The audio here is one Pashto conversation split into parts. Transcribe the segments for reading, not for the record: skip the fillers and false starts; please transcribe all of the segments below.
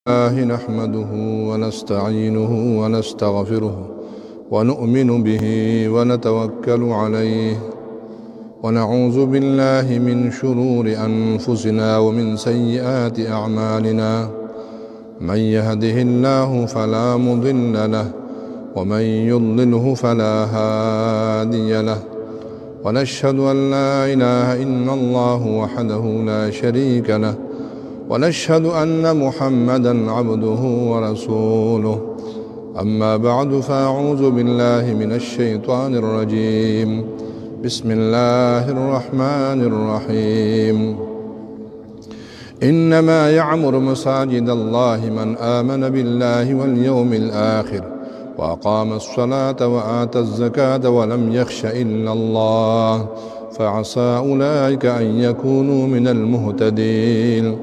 الله نحمده ونستعينه ونستغفره ونؤمن به ونتوكل عليه ونعوذ بالله من شرور أنفسنا ومن سيئات أعمالنا من يهده الله فلا مضل له ومن يضلله فلا هادي له ونشهد أن لا إله إلا الله وحده لا شريك له ونشهد أن محمدًا عبده ورسوله أما بعد فأعوذ بالله من الشيطان الرجيم بسم الله الرحمن الرحيم إنما يعمر مساجد الله من آمن بالله واليوم الآخر وأقام الصلاة وآتى الزكاة ولم يخش إلا الله فعسى أولئك أن يكونوا من المهتدين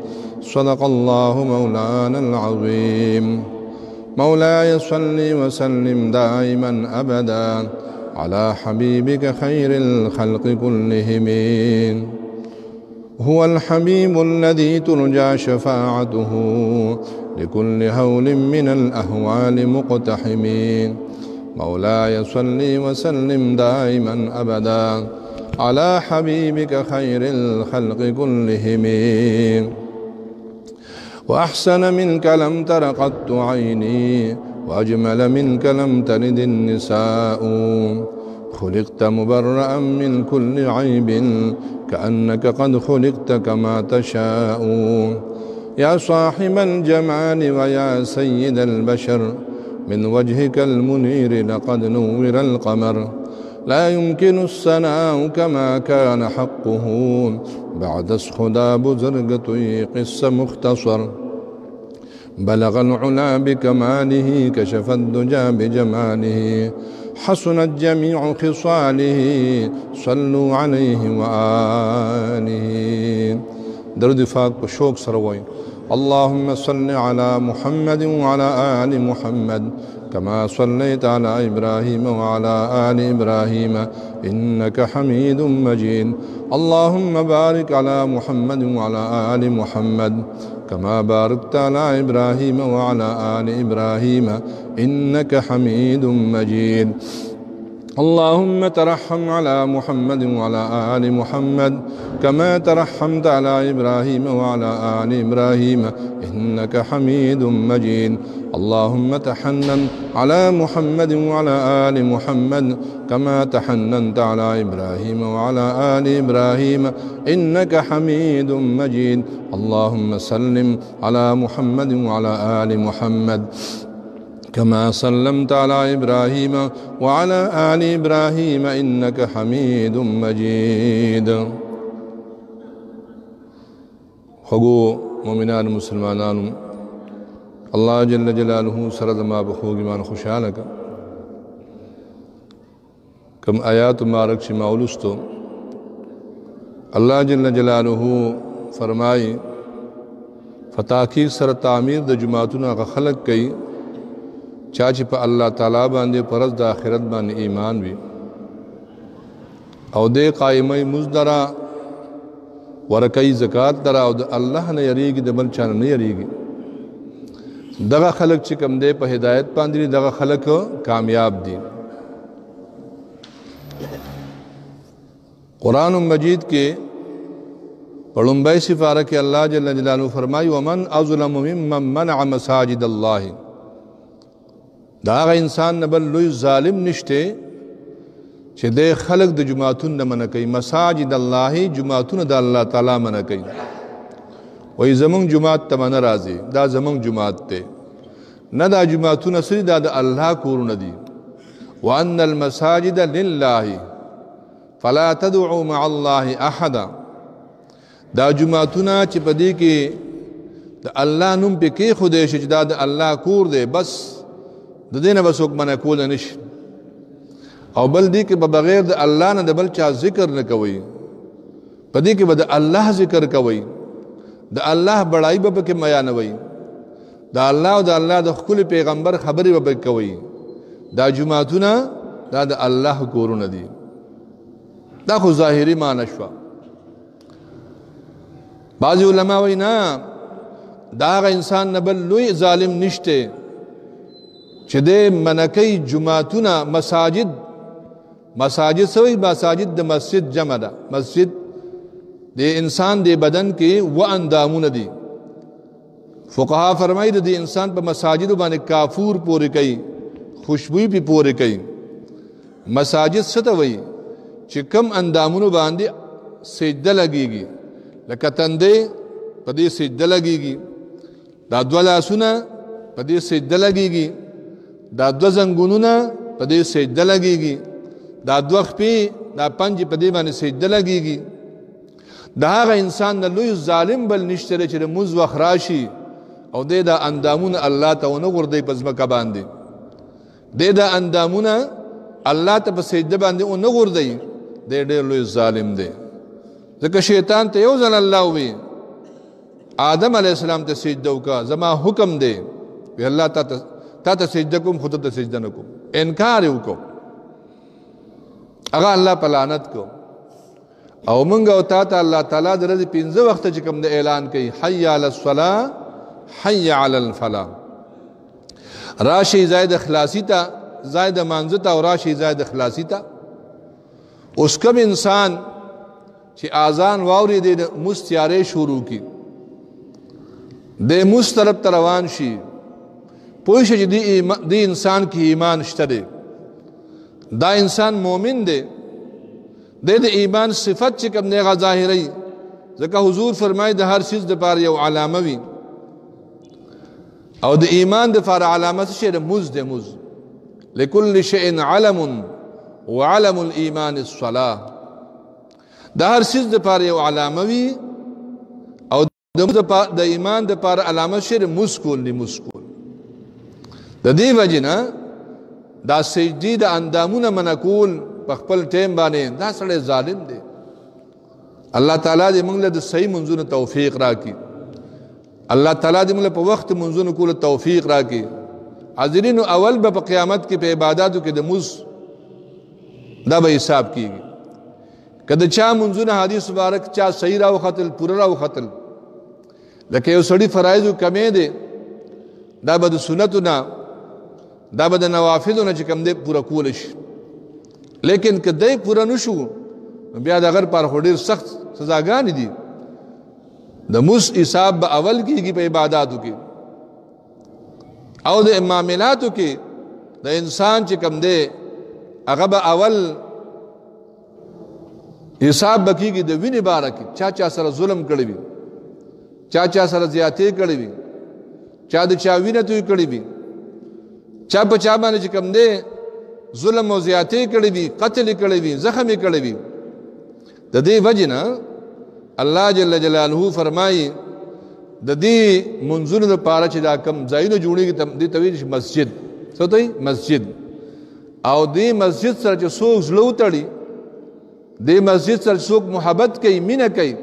صدق الله مولانا العظيم مولاي صل وسلم دائما أبدا على حبيبك خير الخلق كلهم هو الحبيب الذي ترجى شفاعته لكل هول من الأهوال مقتحمين مولاي صل وسلم دائما أبدا على حبيبك خير الخلق كلهم وأحسن منك لم تر قط عيني وأجمل منك لم تلد النساء خلقت مبرأ من كل عيب كأنك قد خلقت كما تشاء يا صاحب الجمال ويا سيد البشر من وجهك المنير لقد نور القمر لا يمكن الثناء كما كان حقه بعد اسخداب زرقة قس مختصر بلغ العلا بكماله كشف الدجى بجماله حسنت جميع خصاله صلوا عليه وآله درود فاق بشوق سروي اللهم صل على محمد وعلى آل محمد كما صليت على إبراهيم وعلى آل إبراهيم إنك حميد مجيد اللهم بارك على محمد وعلى آل محمد كما باركت على إبراهيم وعلى آل إبراهيم إنك حميد مجيد اللهم ترحم على محمد وعلى آل محمد كما ترحمت على إبراهيم وعلى آل إبراهيم إنك حميد مجيد اللهم تحنن على محمد وعلى آل محمد كما تحننت على إبراهيم وعلى آل إبراهيم إنك حميد مجيد اللهم سلم على محمد وعلى آل محمد كما سلمت على إبراهيم وعلى آل إبراهيم إنك حميد مجيد خغو مؤمنان مسلمانان الله جل جلاله سرد ما بخوغ من خوشالك كم آيات مارك شما اولستو الله جل جلاله فرمائی فتاکی سر تعمیر د جماعتنا کا خلق کئی چاچ پا اللہ تعالیٰ باندے پرز دا آخرت باندے ایمان بھی او دے قائمہ مزدرا ورکی زکاة درا او دا اللہ نے یریگی دا بل چانا نہیں یریگی دغا خلق چکم دے پا ہدایت پاندری دغا خلق کامیاب دی قرآن مجید کے پڑھنبائی سفارہ کے اللہ جل جلالہ فرمائی ومن اظلم ممن منع مساجد اللہ دا آغا انسان نبل لوی ظالم نشتے چھے دے خلق دا جماعتون دا منکئی مساجد اللہ جماعتون دا اللہ تعالیٰ منکئی وی زمان جماعت تا من رازی دا زمان جماعت تے نا دا جماعتون سری دا دا اللہ کورن دی وَأَنَّ الْمَسَاجِدَ لِلَّهِ فَلَا تَدْعُوا مَعَ اللَّهِ أَحَدًا دا جماعتون چی پدی کی دا اللہ نم پی کی خودش چی دا دا اللہ کور دے بس دا دینا بس حکمہ نکول نش او بل دی کہ بغیر دا اللہ نا دا بل چا ذکر نکوئی پا دی کہ با دا اللہ ذکر کوئی دا اللہ بڑائی با پاک میانوئی دا اللہ و دا اللہ دا خکل پیغمبر خبری با پاک کوئی دا جماعتونا دا دا اللہ کورو ندی دا خو ظاہری معنی شوا بعضی علماء وینا دا هغه انسان نه بل لوی ظالم نشته چې د منکۍ جماعتونه مساجد سوی مساجد د مسجد جمع ده. مسجد د انسان د بدن کې و اندامونه دي. فقها فرمایي د انسان په مساجد باندې کافور پورې کوي، خوشبوئی په پورې کوي. مساجد څه ته وایي؟ چې کم اندامونو باندې سجده لګیږي، لکه تندې په دې سجده لګیږي، دا دوه لاسونه په دې سجده لګیږي، دا دوه زنګونونه په دې سجده لګیږي، دا دوه خپې دا پنج په دې باندې سجده لګیږي. دا هغه انسان نه لوی ظالم بل نشته چې د مونځ وخت راشي او دې دا اندامونه الله ته ونه غورځوي په ځمکه باندې، دې دا اندامونه الله ته په سجده باندې ونه غورځوي، دې ډېر لوی ظالم دی. ځکه شیطان ته یو ځل الله وی آدم علیه السلام ته سجده وکړه، زما حکم دی وی الله تا ته سجده کوم، خود ته سجده نه کوم. انکار یې وکړو، هغه الله په لعنت کو. او مونږ او تا ته الله تعالی د ورځې 15 وخته چې کوم د اعلان کوي حي علی الصلاة حي علی الفلاح، راشي زائد اخلاصی ته، زائد مانځه ته، او راشي زائد اخلاصی ته. اوس کوم انسان چې اذان واوري د مستیارې شروع کی د مسترب روان شي، پوه شي چې دی انسان کې ایمان شته دی، دا انسان مومن دی، د ایمان صفت چې کوم دی هغه ظاهري. ځکه حضور فرمایي د هر چیز دپاره یو علامه وي، او د ایمان دپاره علامه څه شی د مز دی. مز لکل شیء علم وعلم الایمان الصلاة، د هر چیز دپاره یو علامه وي، او د ایمان دپاره علامه شی د مز کول دی. مز کول د دې وجې نه دا سجدې د اندامونه منع کول په خپل ټیم باندې دا سړی ظالم دی. الله تعالی دې موږ له د صحیح منځونو توفیق راکړي. الله تعالی دې موږ په وخت منځونو کولو توفیق راکړي. حاضرینو اول به په قیامت کې په عباداتو کې د مز دا به حساب کیږي. که د چا منځونه حدیث مبارک چا صحیح راوختل، پوره راوختل، لکه یو سړي فرایضو کمې دی، دا به د سنتو نه، دا به د نوافلو نه چې کوم دی پوره کول شي. لیکن که دی پوره نشو بیا د هغه پر خو ډېر سخت سزاګانې دي. د مز حساب به اول کېږي په عباداتو کې، او د معاملاتو کې د انسان چې کوم دی هغه به اول حساب به کېږي د وینې باره کې، چا سره ظلم کړی وي، چا سره زیاتې کړی وي، چا د چا وینه توی کړی وي، چا په چا باندې چې کوم دی ظلم او زیاتې کړی وي، قتل کړی وي، زخم کړی وي. د دې وجې نه الله جل جلاله فرمایي د دې منځونو لپاره چې دا کم ځایونه جوړېږي دې ته ویل شي مسجد. څه ته وایي؟ مسجد. او دې مسجد سره چې څوک زړه وتړي، دې مسجد سره څوک محبت کوي، مینه کوي،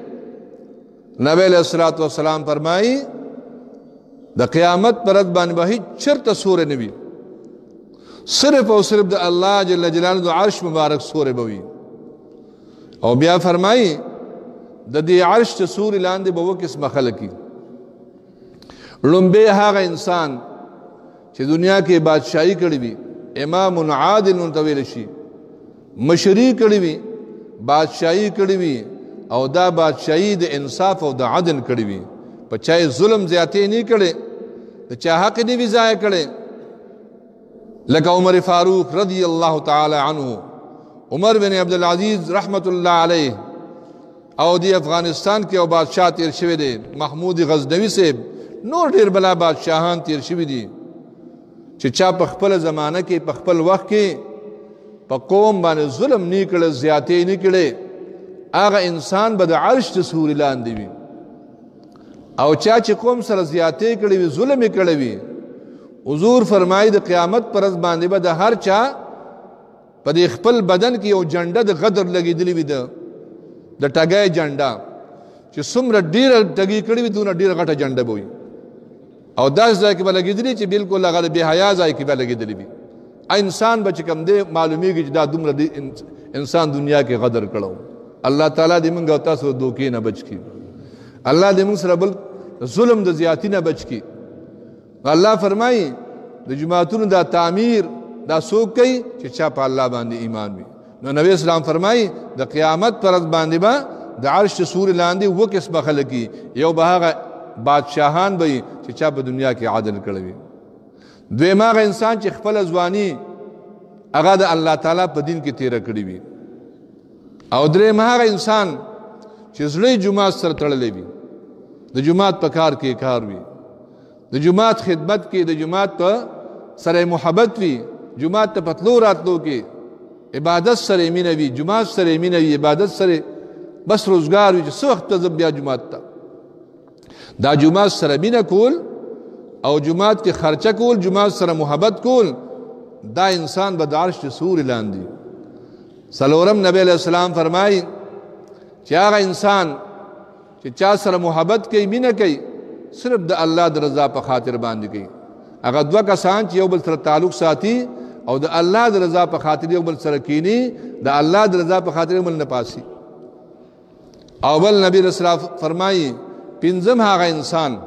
نبی علیہ الصلوۃ والسلام فرمایي د قیامت پر ورځ باندې به هیڅ چرته سورې نه وي، صرف او صرف د الله جل جلاله د عرش مبارک سورې به وي. او بیا فرمایي د دې عرش ته سورې لاندې به اووه قسمه خلک وي. لومبی هغه انسان چې دنیا کې بادشاهي کړې وي، امام عادل ورته ویل شي، مشري کړې وي، بادشاهي کړې وي، او دا بادشاهي د انصاف او د عدل کړې وي، په چا ظلم زیاتې نه کړي، د چا حق نه وي ضایع کړي. لکه عمر فاروق رضی الله تعالی عنه، عمر بن عبدالعزیز رحمت الله علیه، او دی افغانستان کې او بادشاہ تیر شوی دی محمود غزنوی صاحب، نور ډیر بلا بادشاہان تیر شوی دي چې چا په خپل زمانه کې په خپل وخت کې په قوم باندې ظلم نه کړي، زیاتې نه کړي، هغه انسان به د عرش د سوري لاندې وي. او چا چې قوم سره زیاتې کړي وي، ظلم یې کړی وي، حضور فرمایي د قیامت پر ورځ باندې به د هر چا په دې خپل بدن کې یو جنډه د غدر لګېدلې وي، د ټګۍ جنډه چې څومره ډېره ټګي کړې وي دونه ډېره غټه جنډه به وي، او داسې ځای کې به لګېدلې چې بالکل هغه د بې حیا ځای کې به لګېدلې وي. انسان به چې کوم دی معلومیږي چې دا دومره انسان دنیا کې غدر کړو. الله تعالی دې موږ او تاسو دوکې نه بچ کړي. الله دې موږ سره بل ظلم د زیاتی نه بچ کی الله فرمایي د جماعتونو دا تعمیر دا څوک کوي چې چا په الله باندې ایمان وي نو نبی اسلام فرمایي د قیامت پر ورځ باندې به د عرش سوري لاندې اووه قسمه خلک وي یو به هغه بادشاهان به وي چې چا په دنیا کې عدل کړی وي دویم هغه انسان چې خپله ځواني هغه د الله تعالی په دین کې تیره کړې وي او دریم هغه انسان چې زړه جماعت سره تړلی وي د جماعت په کار کې کار وي د جماعت خدمت کې د جماعت په سره محبت وي جماعت ته په تلو راتلو کې عبادت سره مینه وي جماعت سره مینه وي عبادت سره بس روزګار وي چې څه وخت ته زه بیا جماعت ته دا جماعت سره مینه کول او جماعت کې خرچه کول جماعت سره محبت کول دا انسان به د عرش سوري لاندې څلورم نبی علیہ السلام فرمایي چې هغه انسان چې چا سره محبت کوي مینه کوي صرف د الله د رضا په خاطر باندې کوي هغه دوه کسان چې یو بل سره تعلق ساتي او د الله د رضا په خاطر یو بل سره کینی د الله د رضا په خاطر یو بل نه پاسي او بل نبی رسول الله فرمایي پنځم هغه انسان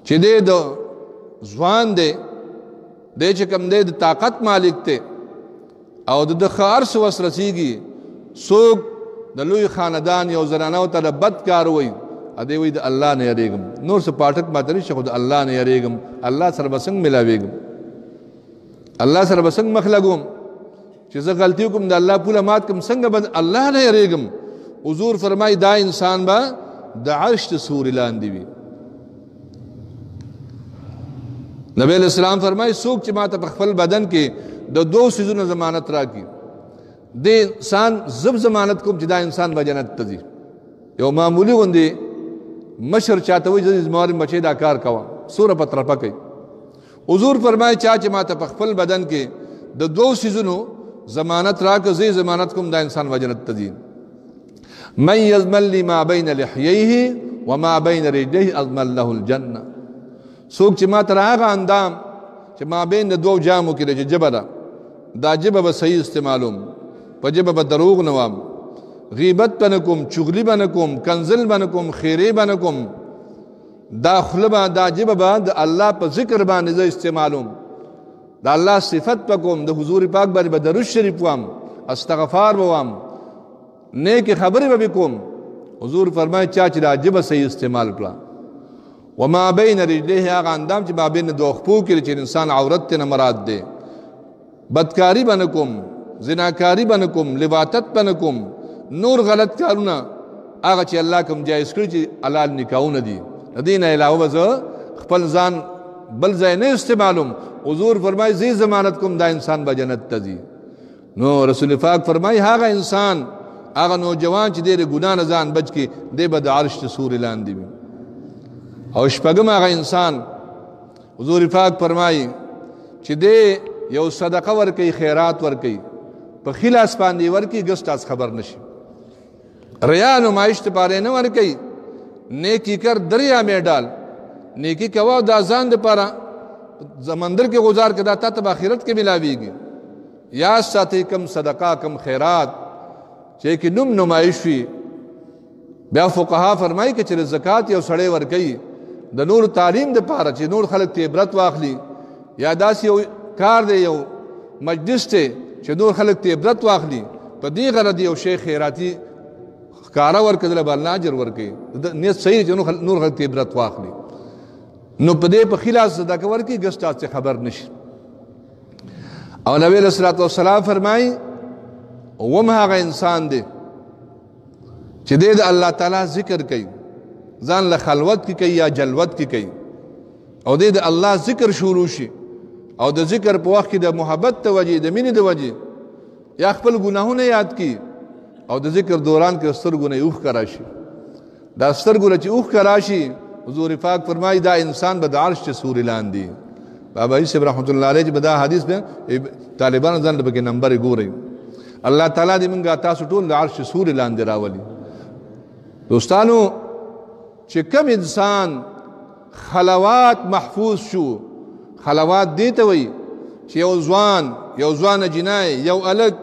چې د ځوان دی د چې کوم دی د طاقت مالک دی او د خار سو وس رسیږي څوک د لوی خاندان یو زنانو ته د بد کار وي ا دې وي د الله نه یریږم نور څه پاټک ماته نشي خو د الله نه یریږم الله سره بسنګ ملاويږم الله سره بسنګ مخ لګوم چې زه غلطي کوم د الله پوله مات کوم څنګه بد الله نه یریږم حضور فرمای دا انسان با د عرش سوري لاندې وي نبی علیہ السلام فرمای څوک چې ماته په خپل بدن کې د دوه سيزونو ضمانت راکړي د انسان زب ضمانت کوم چې دا انسان به جنت ته ځي یو معمولی غوندي مشر چاته وي چې زموږ بچي دا کار کوه سوره په طرفه کوي حضور فرمای چا چې ماته په خپل بدن کې د دوه سيزونو ضمانت راکړي زي ضمانت کوم دا انسان به جنت ته ځي من يضمن لي ما بين لحييه وما بين رجليه اضمن له الجنه څوک چې ما تر هغه اندام چې ما بین د دوو جامو کې چې جبه ده دا جبه به صحیح استعمالوم په جبه به دروغ نه وام غیبت به نه کوم چغلي به نه کوم کنزل به نه کوم خیرې به نه کوم دا خوله به دا جبه به د الله په ذکر باندې زه استعمالوم د الله صفت به کوم د حضور پاک باندې به درود شریف وام استغفار به وام نیک خبرې به کوم حضور فرمایي چا چې دا جبه صحیح استعمال کړه وما بین رجلیه هغه اندام چې ما بین دوه خپو کې چې انسان عورت ته نه مراد دی بدکاری به نه کوم زناکاری به نه کوم لواطت به نه کوم نور غلط کارونه هغه چې الله کوم جایز کړي چې حلال نکاحونه دي د دې نه علاوه زه خپل ځان بل ځای نه استعمالوم حضور فرمایي زی ضمانت کوم دا انسان به جنت ته ځي نو رسول پاک فرمایي هغه انسان هغه نوجوان چې د ګناه نه ځان بچ کی دی به د عرش سوري لاندې وي او شپږم هغه انسان حضور پاک فرمایي چې دی یو صدقه ورکوي خیرات ورکوي په خلاص باندې ورکوي ګس تاسو خبر نشي ریا نمایش ته پاره نه ورکوي نیکی کر دریا میں ډال نیکی کوا دا ځان د پاره سمندر کې گزار کړه تا ته آخرت کې ملاويږي یا ساتي کم صدقه کم خیرات چې کې نوم نمایش وي بیا فقها فرمایي چې زکات یو سړی ورکوي د نور تعلیم د پاره چې نور خلک ته عبرت واخلي یا داس یو کار دی یو مجلس ته چې نور خلک ته عبرت واخلي په دې غرض یو شیخ خیراتی کارا ورکړل بل اجر ورکړي نیت صحیح چې نور خلک ته عبرت واخلي نو په دې په خلاص صدقه ورکړي ګستا څخه خبر نشي او نبی صلی الله علیه وسلم فرمایي ومه هغه انسان دی چې د الله تعالی ذکر کوي ځان له خلوت کې کوي یا جلوت کې کوي او د الله ذکر شروع شي او د ذکر په وخت کې د محبت ته وجه د مینې د وجه یا خپل ګناهونه یاد کی او د ذکر دوران کې سترګونه اوخ کرا شي دا سترګونه چې اوخ کرا شي حضور پاک فرمایي دا انسان به د عرش سوري لاندې بابا یوسف رحمت الله علیه چې دا حدیث به طالبان ځان به نمبر ګوري الله تعالی دې موږ تاسو ټول د عرش سوري لاندې راولي دوستانو چې کم انسان خلوات محفوظ شو خلوات دې ته وي چې یو ځوان جنای یو الګ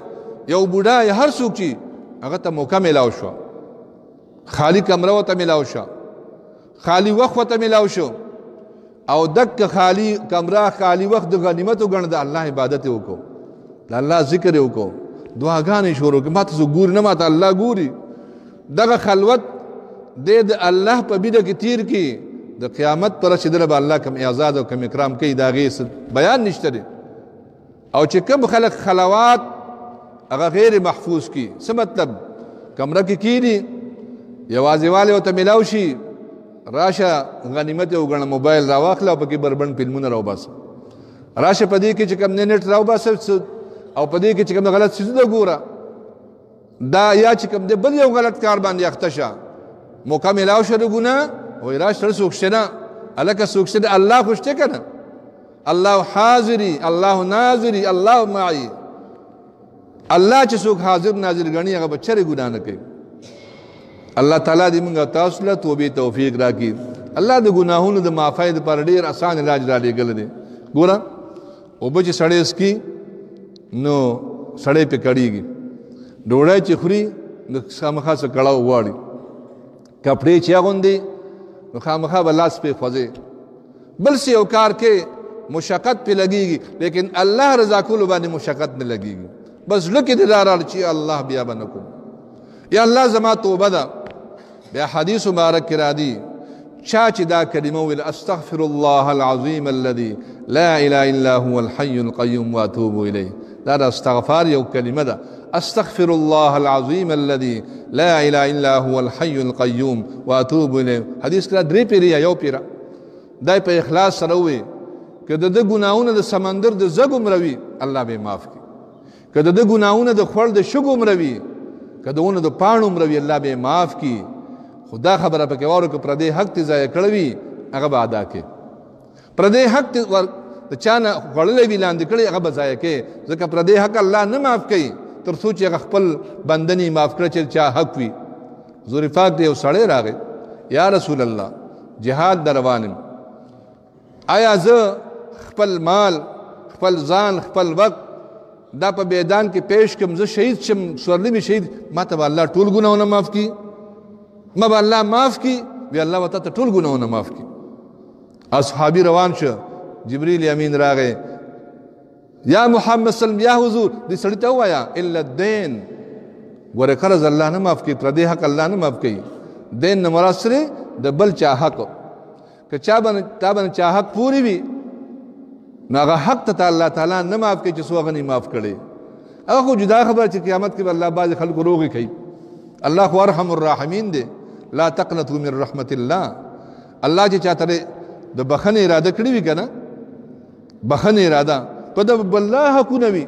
یو بوډا هر څوک چې هغه ته موقع ملاو شو خالی کمره ته ملاو شو خالی وخت ورته میلاو شو او دک خالی کمره خالی وخت د غنیمت وګڼه د الله عبادت وکړو د الله ذکر وکړو دعاګانې شروع کړه ماته څوک ګوري نه ماته الله ګوري دغه خلوت د الله په بیده کې تیر کی د قیامت پر رسیدل به الله کم اعزاز او کم اکرام کوي د هغې بیان نشته دی او چې کوم خلک خلوات هغه غیر محفوظ کی څه مطلب کمره کې کینی یوازې والی ورته میلاو شي راشه غنیمت یې وګڼه موبایل راواخله او پکې بربند فلمونه راوباسه راشه په دې کې چې کوم نیټ راوباسه او په دې کې چې کوم غلط څیزونه ګوره دا یا چې کوم د بل یو غلط کار باندې اخته شه موقع میلاو شه د ګناه وایي راشه سره څوک شته نه هلکه څوک شته الله خو شته که نه الله حاضري الله ناظري الله معي الله چې څوک حاضر ناظر ګڼي هغه به چرې ګناه نه کوي الله تعالی دې موږ تاسو له توبې توفیق راکړي الله د ګناهونو د معافۍ دپاره ډېر اسان علاج رالیږلی دی ګوره اوبه چې سړی څکي نو سړی پې کړېږي ډوډۍ چې خوري نو خامخا څه کړاو غواړي کپړې چې اغوندي نو خامخا به لاس پې خوځې بل څه یو کار کې مشقت پې لګېږي لیکن الله رضا کولو باندې مشقت نه لګېږي بس زړه کې دې دا راړ چې الله بیا به نه کوم یا الله زما توبه ده بیا حدیث مبارک کې راځي چا چې دا کلمه ویل استغفر الله العظیم الذي لا اله الا هو الحي القيوم واتوب الیه دا د استغفار یو کلمه ده استغفر الله العظیم الذي لا اله الا هو الحي القيوم واتوب الیه حدیث کې درې پیری یو پیرا دای په اخلاص سره وي که د ګناهونو د سمندر د زګم روي الله به معاف کړي که د ګناهونو د خړ د شګم روي که دونه د پاڼو مروي الله به معاف کړي خدا خبره پکې وارو که پردې حق ته ضایع کړی وي هغه به ادا کړي پردې حق د چا نه خوړلی وي لاندې کړی هغه به ضایع کړي ځکه پردې حق الله نه معاف کوي تر څو چې هغه خپل بندنې معاف کړی چې چا حق وي حضور پاک دی یو سړی راغی یا رسول الله جهاد در روان یم آیا زه خپل مال خپل ځان خپل وقت دا په میدان کې پیش کم زه شهید شم سورلی می شهید ما ته به الله ټول ګناهونه معاف کړي ما به الله معاف کړي بیا الله ورته ته ټول ګناهونه معاف کړي اصحابي روان شو جبریل امین راغی یا محمد سلم یا حضور دې سړي ته ووایه الا الدین ګوره قرض الله نه معاف کړي پردې حق الله نه معاف کوي دین نه مراد سره د بل چا حق که چا باندې چا حق پوری وي نو هغه حق ته الله تعالی نه معاف کوي چې څو هغه نه معاف کړي هغه خو جدا خبره چې قیامت کې به الله بعضې خلکو روغې کوي الله خو ارحم الراحمین دی لا تقنطوا من رحمت الله الله چې چاته د بخنې اراده کړې وي که نه بخنې اراده په د بالله حقونه وي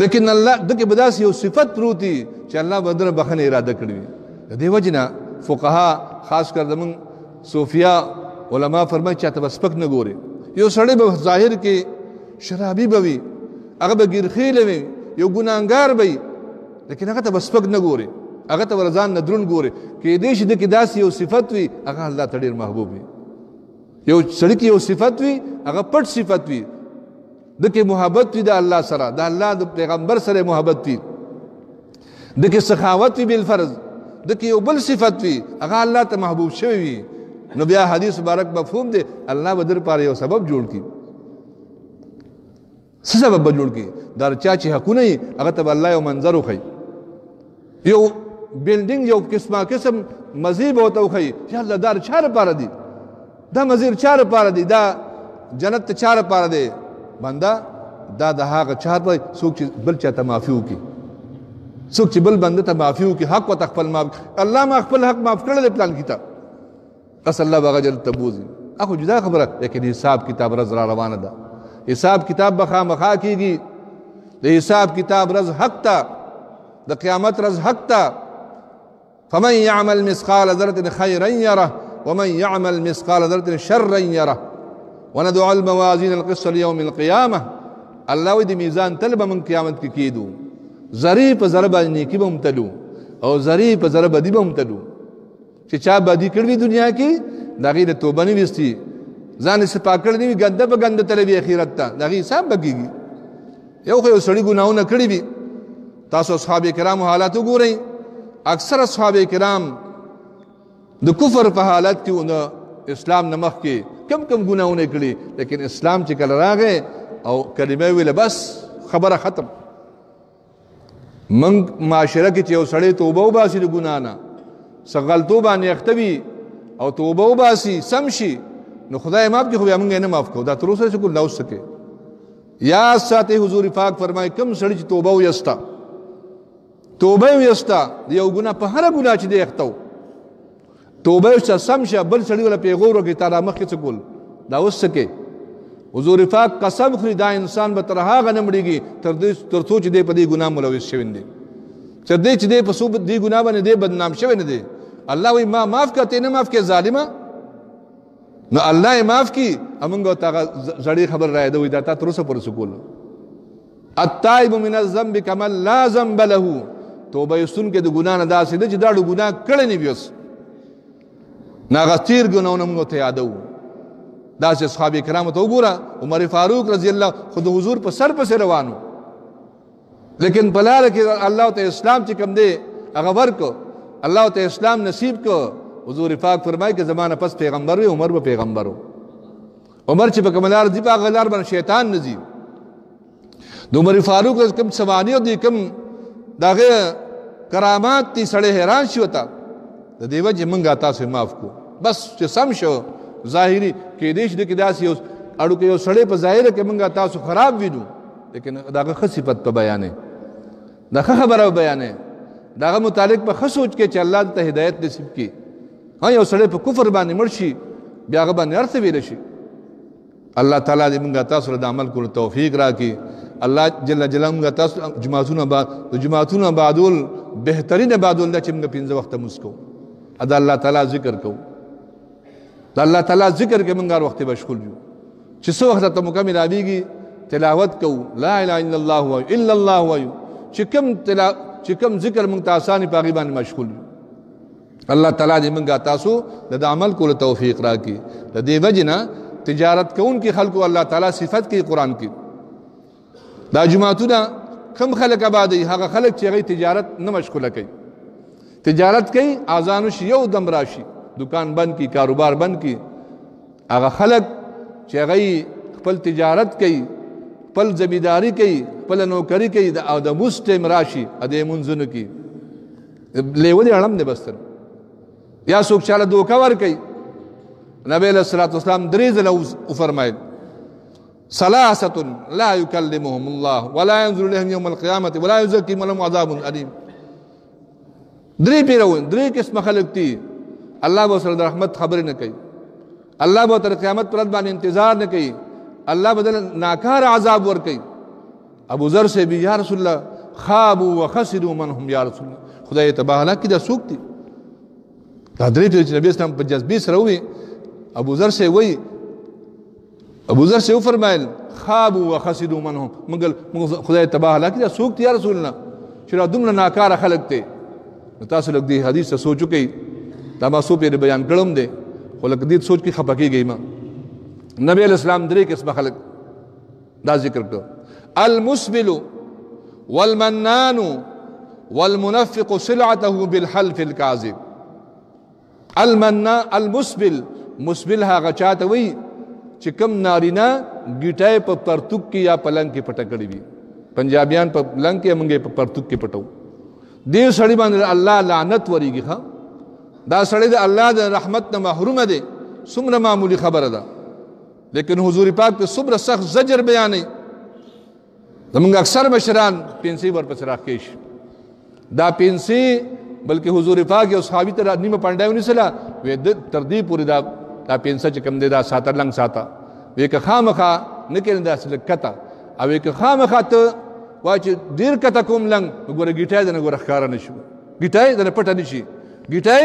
لیکن الله دکې به داسې یو صفت پروت وي چې الله به دنه بخنې اراده کړې وي د دې وجې نه فقها خاص کر زمونږ صوفیا علما فرمایي چاته به سپک نه ګوري یو سړی به ظاهر کې شرابي به وي هغه به ګیرخیله وي یو ګناهګار به وي لیکن هغه ته به سپک نه ګوري هغه ته به ځان نه دروند ګوري کیدای شي دکې داسې یو صفت وي هغه الله ته ډېر محبوب وي یو سړي کې یو صفت وي هغه پټ صفت وي دکې محبت وي د الله سره د الله د پیغمبر سره محبت وي دکې سخاوت وي بالفرض دکې یو بل صفت وي هغه الله ته محبوب شوی وي نو بیا حدیث مبارک مفهوم دی الله به در پاره یو سبب جوړ کړي څه سبب به جوړ کړي دا چا چې حقونه یي هغه ته به الله یو منظر وښیي یو بلډینګ یو قسم مزې به ورته وښیي یا الله دا چا لپاره دي دا مزې چا لپاره دي دا جنت ته چا لپاره دی بنده دا د هغه چا لپاره څوک چې بل چا ته معافي وکړي څوک چې بل بنده ته معافي وکړي حق ورته خپل معاف الله ما خپل حق معاف کړی دی پلان کتاب بس الله به غجر ته بوځي اخو جدا خبره لیکن حساب کتاب رز را روانه ده حساب کتاب به خامخا کېږي د حساب کتاب رز حق ته د قیامت رز حق ته فمن يعمل مثقال ذرة خيرا يره ومن يعمل مثقال ذرة شرا يره وندع الموازين القسط ليوم القيامة الله وی د میزان تل به من قیامت کې کېدو ذرې په ذره باندې نیکي به هم تلو او ذرې په ذره بدي به هم تلو چې چا بدي کړې وي دنیا کې د هغې د توبه نه ویستي ځان یې صفا کړی نه وي ګنده په ګنده تللی وي اخرت ته د هغې حساب به کېږي یو خو یو سړي ګناهونه کړي وي تاسو اصحاب کرامو حالات وګورئ اکثر اصحاب کرام د کفر په حالت کې د اسلام نه مخکې کم کم ګناهونه کړي، لیکن اسلام چې کله راغی او کلمه ویله بس خبره ختم. منګ معاشره کې چې یو سړی توبه وباسي د ګناه نه، څه غلطو باندې اخته وي او توبه وباسي سم شي، نو خدای معاف کړي، خو بیا موږ یې نه معاف کوو. دا تر اوسه چې لا اوس سکے یا ساتي. حضور پاک فرمایي کم سړی چې توبه ویستا یو ګناه په هر ګناه چې دی اخته توبه ویستا سم شه، بل سړی ولا پیغور وکړي تا را مخکې څه کول، دا اوس سکے. حضور پاک قسم خوري دا انسان به تر هغه نه مړېږي تر څو چې دی په دې ګناه ملوث شوی دی، تر دې چې دی په دې ګناه باندې دی بدنام شوی نه دی. الله وایي ما معاف کړه، ته نه معاف کړې ظالمه. نو الله یې معاف کړي، موږ ته هغه زړې خبر رایاده وي دا تا تر اوسه پورې څه کول. التائب من الذنب کمن لا ذنب له. توبه ایستونکی د ګناه نه داسې ده چې دا ګناه کړی نه وي اوس، نه هغه تېر ګناهونه موږ ته یادوو. داسې اصحاب کرامو ته وګوره، عمر فاروق رضی الله خو د حضور په سر پسې روانو، لیکن په لاره کې الله ته اسلام چې کوم دی هغه ورکړو، الله ته اسلام نصیب کړو. حضور پاک فرمایي که زمانه پس پیغمبر وي عمر به پیغمبر و. عمر چې په کومه لار ځي په هغه لار باندې شیطان نه ځي. د عمر فاروق کوم سوانح دي، کوم د هغې کرامات دي، سړی حیران شي ورته. د دې وجې موږ تاسو معاف کړو، بس چې سم شو. ظاهري کېدای شي کې داسې یو اړو کې یو سړی په ظاهره کې موږ تاسو خراب وینو، لیکن د هغه ښه صفت په بیانې، د ښه خبره بیانې، د هغه متعلق په ښه سوچ کې چې الله ته هدایت نصیب کړي. ها یو سړی په کفر باندې مړ شي بیا هغه باندې هر څه ویلی شي. الله تعالی دې موږ تاسو د عمل کولو توفیق راکړي. الله جل جلاله موږ تاسو جماعتونه بعدول بهترین بعدول دا چې موږ 5 وخته مونځ کوو، دا الله تعالی ذکر کوو، دا الله تعالی ذکر کې موږ هر وخت مشغول یو چې څو وخت ته مکمل راویږي تلاوت کوو، لا اله الا الله وایو، الا الله وایو، چې کوم ذکر موږ ته آساني په هغې باندې مشغول یو. الله تعالی دې موږ تاسو د عمل کولو توفیق راکړي. د دې وجې نه تجارت کوونکي خلکو الله تعالی صفت کوي قرآن کې. دا جماعتونه کم خلک آبادوي، هغه خلک چې هغوی تجارت نه مشغوله کوي. تجارت کوي اذان وشي یو دم راشي دکان بند کی، کاروبار بند کی. هغه خلک چې هغوی خپل تجارت کوي، خپل زمینداری کوي، خپل نوکري کوي او د مونځ ټایم راشي د مونځونو کې لیونی اړم دی بس. یا څوک چاله دوکه ورکوي. نبی علیہ الصلوۃ والسلام 3 ځله وفرمایل ثلاثة لا يكلمهم الله ولا ينظر إليهم يوم القيامة ولا يزكيهم ولهم عذاب أليم. 3 قسم خلق دي الله به سره رحمت خبر نه کوي، الله به تر قیامت پر باندې انتظار نه کوي، الله بدل ناکار عذاب ور کوي. ابو ذر سے بھی یا رسول الله خابوا وخسروا من هم یا رسول الله، خدای تبارک وتعالى دا سوق دي. دا 3 چې نبی اسلام په جذبې سره وي. ابو ذر سے وی، ابو ذر سے فرمایل خابوا وخسروا من هم، مگر خدای تبارک وتعالى دا سوق دي یا رسول الله چې را دومره ناکار خلق ته. تاسو لږ دې حدیث سوچو کوي، دا ما سو پیر بیان کړم دی، خو لکه دې سوچ کې خپه کېږئ. ما نبی علیہ السلام 3 قسمه خلق دا ذکر کړو: المسبل والمنان والمنفق سلعته بالحلف الكاذب. المسبل، مسبل هغه چاته وي چې کم نارینه ګیټای په پرتوک کې یا پلنګ کې پټه کړې وي. پنجابیان په پلنګ کې، موږ په پرتوک کې پټو. دې سړي باندې الله لعنت وريږي. ښه دا سړی د الله د رحمت نه محروم دی. څومره معمولی خبره ده، لیکن حضور پاک په صبر سخت زجر بیانوي. زمونږ اکثر مشران پنسي ورپسې راکېش. دا پنسي بلکې حضور پاک یو صحابي ته نیمه پانډای ونیسله، وی تر دې پورې دا پنسه چې کوم دی دا ساته لنګ ساته، وی که خامخا نه کړې داسې لږ کته، او وی که خامخا ته وایي چې ډېر کته کوم لنګ، ګوره ګیټای دنه ګوره ښکاره نه شي، ګیټای دنه پټه نه شي، ګیټای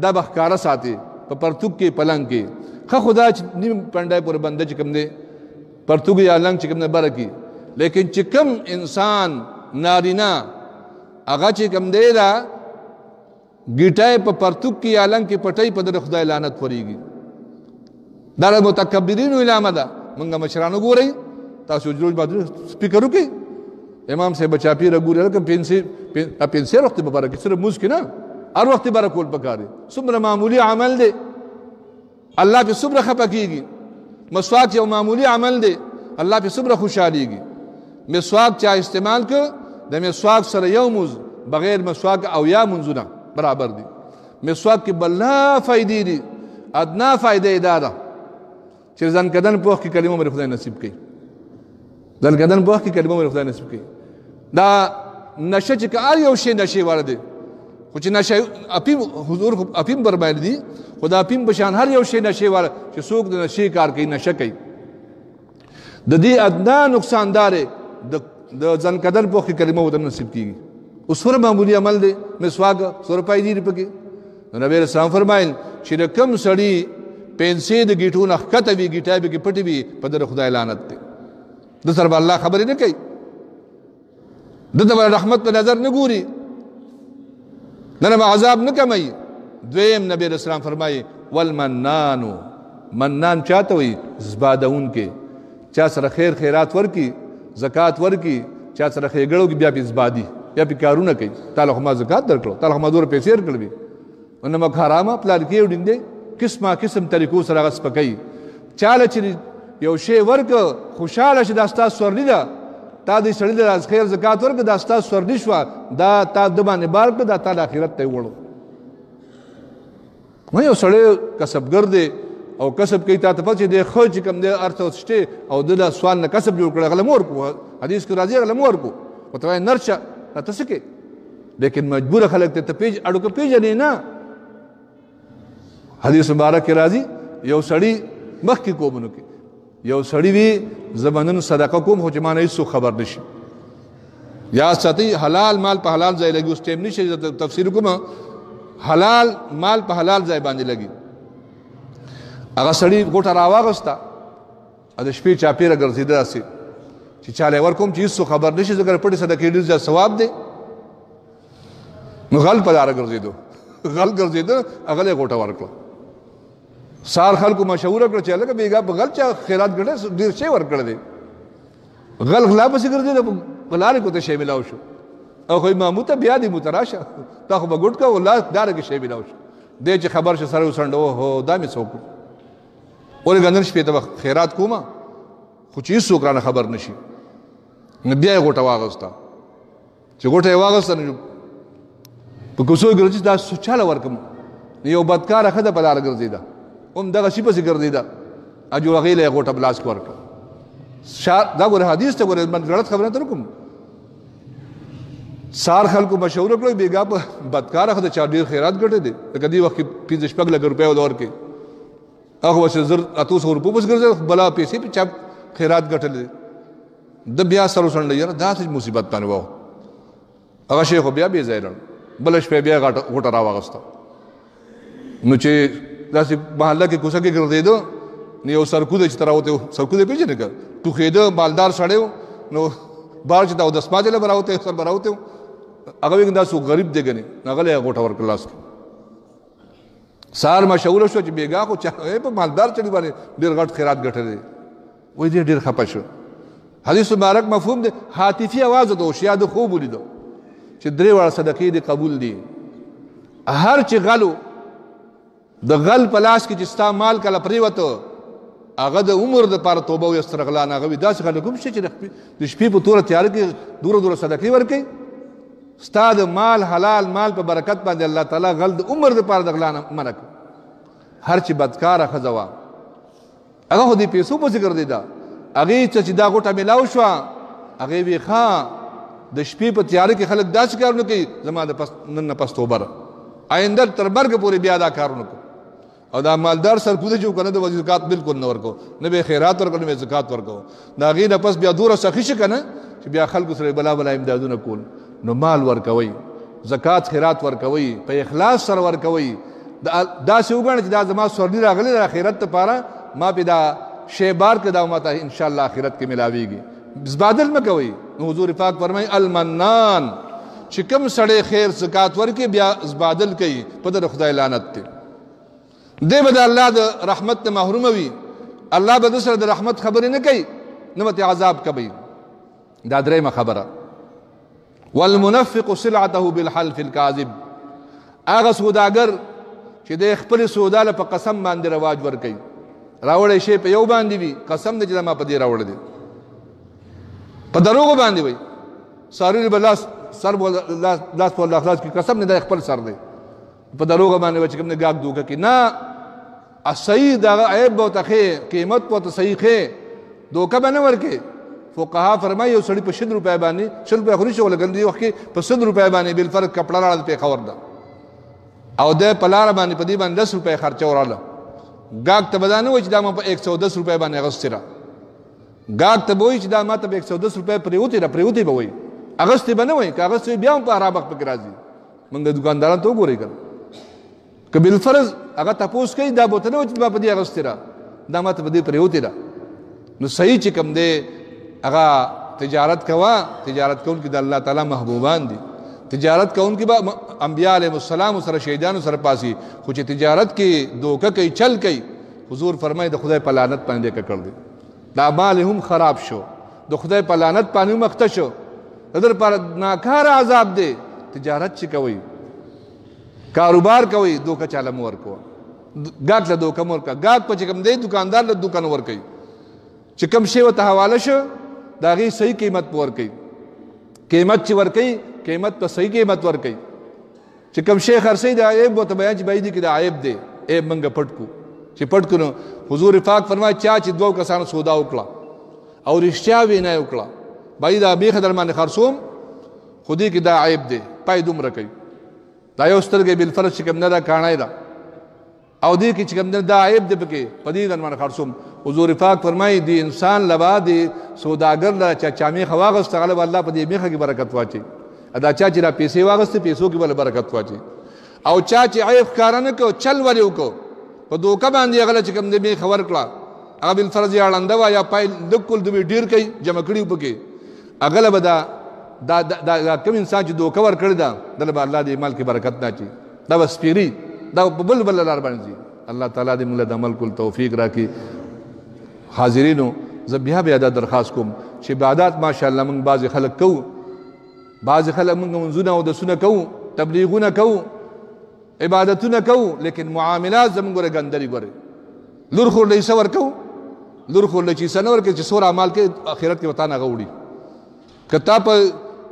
دا به ښکاره ساتي په پرتوک کې پلنګ کې. ښه خدا چې نیم پنډای پورې بنده چې کوم دی پرتوک یا لنګ چې کوم دی بره کړي. لیکن چې کوم انسان نارینه هغه چې کوم دی دا ګیټای په پرتوک کې یا لنګ کې پټۍ، په د خدای لعنت وريږي. دا د متکبرینو علامه ده. موږ مشرانو ګورئ، تاسو جوړ بادر سپیکر وکړئ، امام صاحب چاپی را ګوري لکه پنسي وخت په باره کې صرف موږ کې نه هر وخت بره کول پکار دی څومره معمولی عمل دی الله پې څومره خفه کېږي مسواک یو معمولی عمل دی الله پې څومره خوشحالیږي مسواک چا استعمال که د مسواک سره یو مونځ بغیر مسواک او یا مونځونه برابر دي مسواک کې بلا فایدې دي ادنا فایده دا ده چې ځان کدن په وخت کې کلمه مې خدای نصیب کړي ځان کدن په وخت کې کلمه مې خدای نصیب کړي دا نشه چې هر یو شی نشې واړه دی خو چې نشه اپیم حضور اپیم برباندې دي خو دا اپیم په شان هر یو شی نشې واړه چې څوک د نشې کار کوي نشه کوي د دې ادنا نقصان دار د ځان کدن په وخت کې کلمه ودن نصیب کیږي اوس ور معمولی عمل دی مسواک 100 روپۍ دی پکې نبی رسول الله فرمایل چې د کم سړی پنسې د گیټو نه ښکته وي گیټه به کې پټي وي په در خدای لعنت دی د سره الله خبرې نه کوي د رحمت په نظر نه ګوري نه عذاب نه کموي دویم نبی رسول الله فرمایي والمنان منان چاته وي زبادون کې چا سره خیر خیرات ورکی زکات ورکی چا سره خېګړو کې بیا په زبادي بیا په کارونه کوي تعالی خو ما زکات درکړو تعالی خو ما دور پیسې ورکړې انما حرامه پلان کې وډینده قسمه قسم طریقو سره غس پکې چاله چې یو شی ورک خوشاله شي دا ستاسو سورلی ده تا دې سړی د خیر زکات ورک دا ستاسو سورلی شو دا تا د باندې بار کړ دا تعالی آخرت ته وړو نو یو سړی کسبګر دی او کسب کوي تا ته پته دی خو چې کم دی ارته شته او د سوال نه کسب جوړ کړ غلمور کو حدیث کې راځي غلمور کو او ته نرچا تاسو کې لیکن مجبور خلک ته پیج اډو کې پیژنې نه حدیث مبارک کې راځي یو سړی مخ کې کومونو کې یو سړی وی زبنن صدقه کوم خو چې ما نه هیڅ خبر نشي یا ساتي حلال مال په حلال ځای لګي اوس ټیم نشي تفسیر کوم حلال مال په حلال ځای باندې لګي هغه سړی ګوټه راواغستا د شپې چاپیره ګرځیدا داسې چې چاله ورکوم چې هیڅ خبر نشي ځکه پټي صدقې ډیر ثواب دی نو غل په لار ګرځیدو غل ګرځیدو هغه له ګوټه ورکړه سار خلکو مشوره کړ چې لکه بیګا په غل چا خیرات ګټه ډیر شی ورکړه دی غل غلا پسې ګرځیدو غلار کو ته شی ملاو شو او خو ماموته بیا دی متراشه تا خو بګټ کا ولله دار کې شی ملاو شو دې چې خبر شه سره وسندو هو دا می څوک ولې ګندن شپې ته خیرات کوما خو چې څوک را خبر نشي نو بیا غوټه واغستا چې غوټه واغستا په کوڅو ګرځي دا سوچاله ورکم یو بدکار خدای په لار ګرځیدا هم دغه شي پسې ګرځیدا اجو غیله غوټه بلاس ورک دا ګور حدیث ته ګور من غلط خبره تر کوم سار خلکو مشوره کړو بیګا په بدکار خدای چا ډیر خیرات ګټه دي کدی وخت 15 لک روپیا ودور کې هغه وسه زر اتو سو روپو بس ګرځي بلا پیسې په چا خیرات ګټل د بیا سره سند یاره دا څه مصیبت باندې وو هغه شیخ بیا به ځای بلش په بیا غوټه راوغسته نو چې داسې محله کې کوڅه کې ګرځېدو نو یو سرکو د چې تراوته سرکو د پیژنې کا تو خېده مالدار سړیو نو بار چې دا د سپاجه له براوته سر براوته هغه ویندا سو غریب دی غني هغه له غوټه ورکلاس سار مشوره شو چې بیګا کو چا په مالدار چړي باندې ډیر غټ خیرات ګټل وای دې ډیر خپه شو حدیث مبارک مفهوم دی حاتفی आवाज د اوشیا د خوب ولیدو چې درې وړ صدقې دي قبول دي هر چې غلو د غل پلاس کې چې ستا مال کله پریوته هغه د عمر د پاره توبه او استغفار نه غوي داسې خلک کوم شي چې د شپې په تور تیار کې دور صدقې ورکي ستا د مال حلال مال په برکت باندې الله تعالی غل د عمر د پاره د غلانه منک هر چې بدکار خزوا هغه دې پیسو په ذکر دی دا هغه چې دا غوټه ملاو شو هغه وی ښا د شپې په تیار کې خلک داسې کارونه کوي زما د پس نن پس توبه آینده تر مرګ پورې بیا دا کارونه کوي او دا مالدار سر کوده جو کنه د زکات بالکل نه ورکو نه به خیرات ورکو نه زکات ورکو دا غي نه پس بیا دوره سخی شي کنه چې بیا خلکو سره بلا بلا امدادونه کول نو مال ورکوي زکات خیرات ورکوي په اخلاص سره ورکوي دا څه وګڼه چې دا زما سورلی راغلی د اخرت لپاره ما په دا شی بار کې دا ماته ان شاء الله اخرت کې ملاويږي زبادل مکوي نو حضور پاک فرمای المنان چې کوم سړی خیر زکات ورکي بیا زبادل کوي په د خدای لعنت ته دی به د الله د رحمت نه محروم وي الله به د سره د رحمت خبرې نه کوي نو ته عذاب کوي دا درېمه خبره والمنفق سلعته بالحلف الكاذب هغه سوداګر چې د خپل سودا له په قسم باندې رواج ورکوي راوړی شی په یو باندې وي قسم دی چې ما په دې راوړی دی په دروغو باندې وي ساري به لاس سر لاس په الله خلاص کې قسم نه دی خپل سر دی په دروغو باندې وي چې کوم نه ګاګ دوکه کې نه صحیح دغه عیب به ورته ښې قیمت به ورته صحیح ښې دوکه به نه ورکې فقها فرمایي یو سړي په 100 روپۍ باندې 100 روپۍ خو نشي ولګول دې وخت کې په 100 روپۍ باندې بالفرض کپړه راړه پېښور ده او د په لاره باندې په دې باندې 10 روپۍ خرچه وراله ګاګ ته به دا نه وایي چې دا ما په 110 روپۍ باندې اغوستې ده ګاګ ته به وایي چې دا ما ته په 110 روپۍ پرېوتې به وایي اغوستې به نه وایي که اغوستې بیا هم په حرام وخت پکې راځي موږ د دوکاندارانو ته وګورئ که که بالفرض هغه تپوس کوي دا به ورته نه وایي چې ما په دې اغوستې ده دا ما ته په دې پرېوتې ده نو صحیح چې کوم دی هغه تجارت کوه تجارت کوونکي د الله تعالی محبوبان دي تجارت کوونکي به انبیاء علیهم السلام سره شهیدانو سره پاسي خو چې تجارت کې دوکه کوي چل کوي حضور فرمایي د خدای په لعنت باندې ککړ دی دا مال هم خراب شو د خدای په لعنت باندې مخته شو در پر ناکار عذاب دی تجارت چې کوي کاروبار کوي دوکه چاله مور کو ګاګ له دوکه مور کا ګاګ په چې کوم دی دکاندار له دوکان ور کوي چې کوم شی ورته حواله شو دا غي صحیح قیمت ور کوي قیمت چې ور کوي قیمت په صحیح قیمت ور کوي چې کوم شی خرڅي دا عیب وته بیان چې بای دي کې دا عیب دی عیب منګه پټ کو چې پټ کو نو حضور پاک فرمایي چې دوه کسانو سودا وکړه او رښتیا وینای وکړه بای دا به خدای باندې خرصوم خودي کې دا عیب دی پای دومره کوي دا یو سترګې بل فرض چې کوم نه دا کانای دا او دې کې چې کوم دا عیب دی پکې پدې در باندې خرصوم حضور پاک فرمایي دی انسان لبا دی سوداګر لا چا میخه واغست غلب الله په دې میخه کې برکت واچي ادا چا چې را پیسې واغست پیسو کې بل برکت واچي او چا چې عیب کارنه کو چل ولې وکړو په دوکه باندې غل چې کوم دې میخه ورکړه هغه بل فرض یاړنده وا یا پای دکل دوی ډیر کوي جمع کړي پکې اغلب دا کوم انسان چې دوکه ور کړی دا دلته الله دې مال کې برکت نه چي دا بس پیری دا بل لار باندې الله تعالی دې موږ د عمل کول توفیق راکړي حاضرینو زه بیا دا درخواست کوم چې عبادت ماشاءالله موږ بعض خلک کوو بعض خلک موږ منځونه او دسونه کوو تبلیغونه کوو عبادتونه کوو لیکن معاملات زموږ ګوره ګندري ګوره لور خور لې سور کوو لور خور لې چې سنور کې چې سور اعمال کې آخرت کې وتا نه غوړي کتا په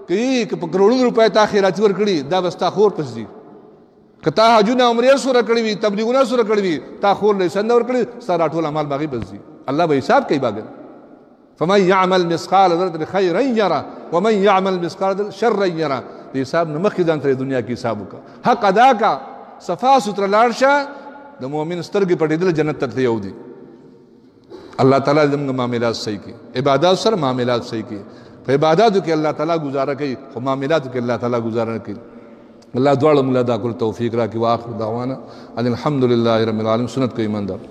کې په کروڑونو روپے ته آخرت ورکړي دا بستا خور پسې کتا حجونه عمره سره کړی وي تبلیغونه سره کړی وي تا خور لې سنور کړی سره ټول اعمال باغی پسې الله به حساب کوي باغ فمن يعمل مثقال ذره خيرا يرى ومن يعمل مثقال ذره شرا يرى دې حساب نه مخکې ځان ته دنیا کې حساب وکړه حق ادا کا صفا ستر لاړشه د مؤمن سترګې پټېدل جنت ته یو دي الله تعالی زموږ معاملات صحیح کړي عبادت سره معاملات صحیح کړي په عبادتو کې الله تعالی گزاره کوي خو معاملاتو کې الله تعالی گزاره کوي الله دواړو موږ له دا کول توفیق راکړي واخر دعوانا ان الحمد لله رب العالمین سنت کو ایماندار